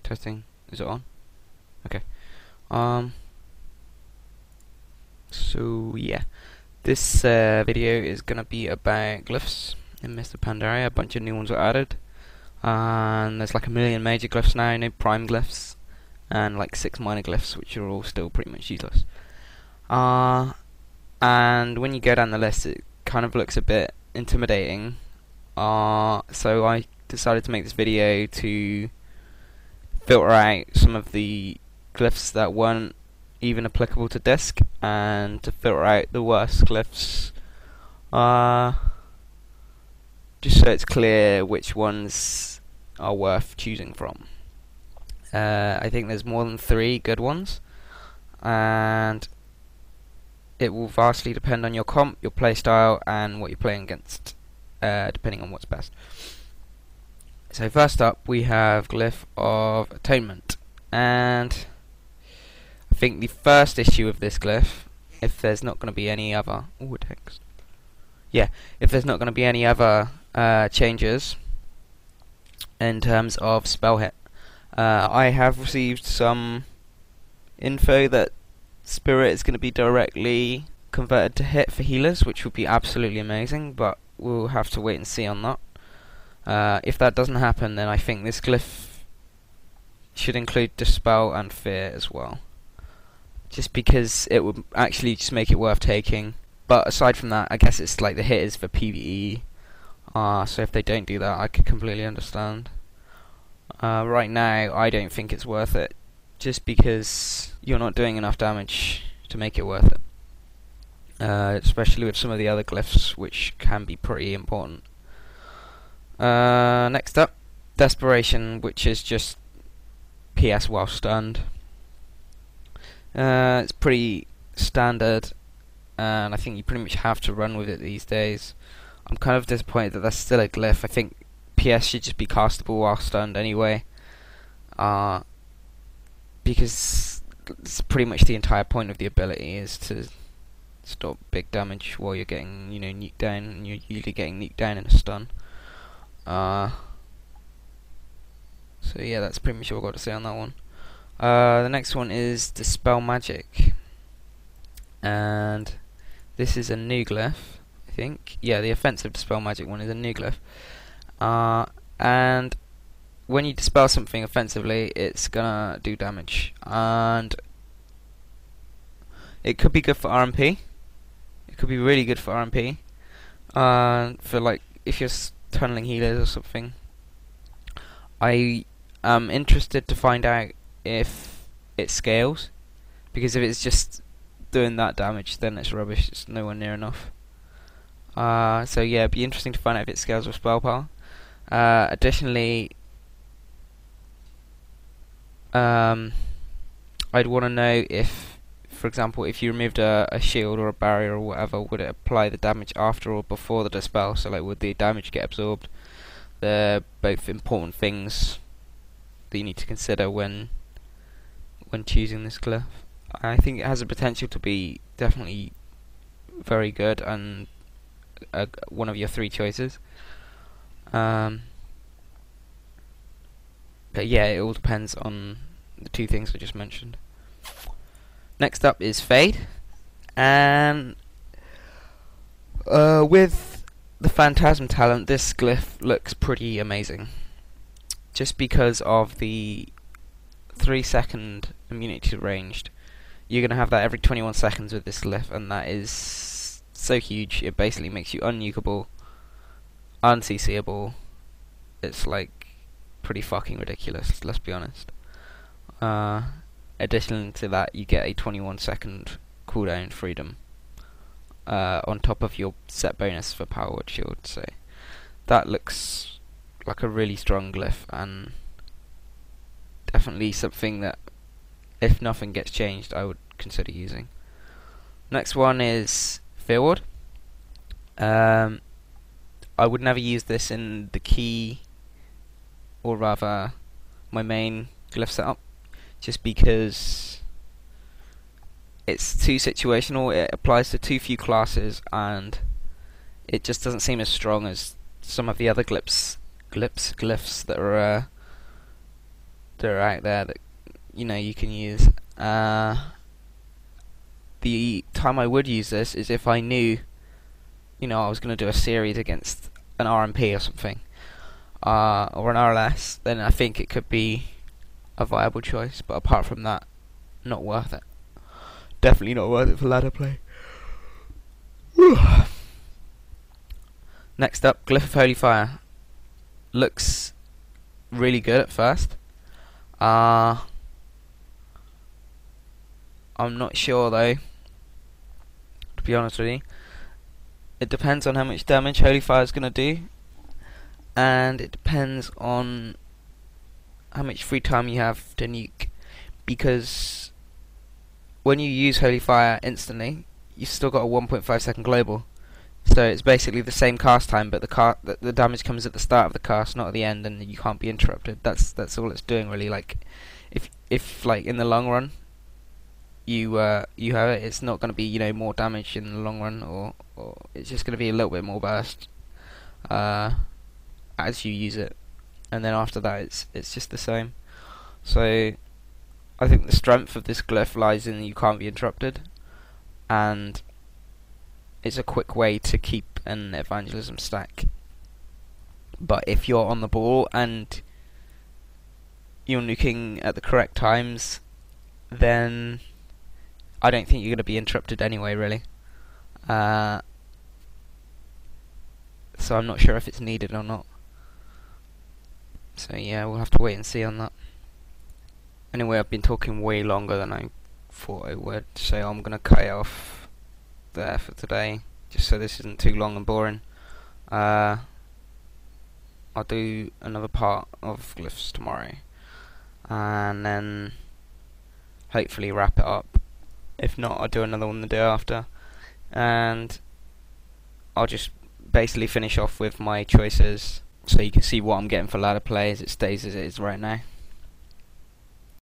Testing. Is it on? Okay. So yeah, this video is gonna be about glyphs in Mr. Pandaria. A bunch of new ones were added, and there's like a million major glyphs now, no prime glyphs, and like 6 minor glyphs, which are all still pretty much useless. And when you go down the list, it kind of looks a bit intimidating. So I decided to make this video to filter out some of the glyphs that weren't even applicable to disc, and to filter out the worst glyphs, just so it's clear which ones are worth choosing from. I think there's more than 3 good ones, and it will vastly depend on your comp, your playstyle, and what you're playing against, depending on what's best. So first up we have Glyph of Atonement, and I think the first issue of this glyph, if there's not going to be any other text. Yeah, if there's not going to be any other changes in terms of spell hit. I have received some info that Spirit is going to be directly converted to hit for healers, which would be absolutely amazing, but we'll have to wait and see on that. If that doesn't happen, then I think this glyph should include Dispel and Fear as well, just because it would actually just make it worth taking. But aside from that, I guess it's like the hit is for PvE, so if they don't do that, I could completely understand. Right now, I don't think it's worth it, just because you're not doing enough damage to make it worth it, especially with some of the other glyphs, which can be pretty important. Next up, Desperation, which is just PS while stunned. It's pretty standard, and I think you pretty much have to run with it these days. I'm kind of disappointed that that's still a glyph. I think PS should just be castable while stunned anyway, because it's pretty much the entire point of the ability is to stop big damage while you're getting, nuked down, and you're usually getting nuked down in a stun. So yeah, that's pretty much all I've got to say on that one. The next one is Dispel Magic, and this is a new glyph, I think. Yeah, the offensive Dispel Magic one is a new glyph. And when you dispel something offensively, it's gonna do damage, and it could be good for RMP. It could be really good for RMP, for like if you're tunneling healers or something. I am interested to find out if it scales, because if it's just doing that damage, then it's rubbish. It's nowhere near enough. So yeah, it'd be interesting to find out if it scales with spell power. Additionally, I'd want to know if, for example, if you removed a shield or a barrier or whatever, would it apply the damage after or before the dispel? So like, would the damage get absorbed? They're both important things that you need to consider when choosing this glyph. I think it has the potential to be definitely very good and one of your 3 choices. But yeah, it all depends on the 2 things I just mentioned. Next up is Fade, and with the Phantasm talent, this glyph looks pretty amazing, just because of the 3-second immunity to ranged. You're going to have that every 21 seconds with this glyph, and that is so huge. It basically makes you unnukeable, unCCable. It's like pretty fucking ridiculous, let's be honest. Additionally to that, you get a 21-second cooldown freedom, on top of your set bonus for Power Word Shield. So that looks like a really strong glyph, and definitely something that, if nothing gets changed, I would consider using. Next one is Fear Ward. I would never use this in the key, or rather my main glyph setup, just because it's too situational. It applies to too few classes, and it just doesn't seem as strong as some of the other glyphs that are that are out there that you can use. The time I would use this is if I knew I was going to do a series against an RMP or something, or an RLS. Then I think it could be a viable choice. But apart from that, not worth it. Definitely not worth it for ladder play. Next up, Glyph of Holy Fire. Looks really good at first. I'm not sure though, to be honest with you. It depends on how much damage Holy Fire is going to do, and it depends on how much free time you have to nuke, because when you use Holy Fire instantly, you've still got a 1.5 second global. So it's basically the same cast time, but the damage comes at the start of the cast, not at the end, and you can't be interrupted. That's all it's doing really. Like, if like in the long run, you have it, it's not going to be more damage in the long run, or it's just going to be a little bit more burst as you use it, and then after that it's just the same. So I think the strength of this glyph lies in you can't be interrupted, and it's a quick way to keep an evangelism stack. But if you're on the ball and you're nuking at the correct times, then I don't think you're going to be interrupted anyway, really. So I'm not sure if it's needed or not. So yeah, we'll have to wait and see on that. Anyway, I've been talking way longer than I thought I would, so I'm going to cut it off there for today, just so this isn't too long and boring. I'll do another part of Glyphs tomorrow, and then hopefully wrap it up. If not, I'll do another one the day after, and I'll just basically finish off with my choices so you can see what I'm getting for ladder play as it stays as it is right now.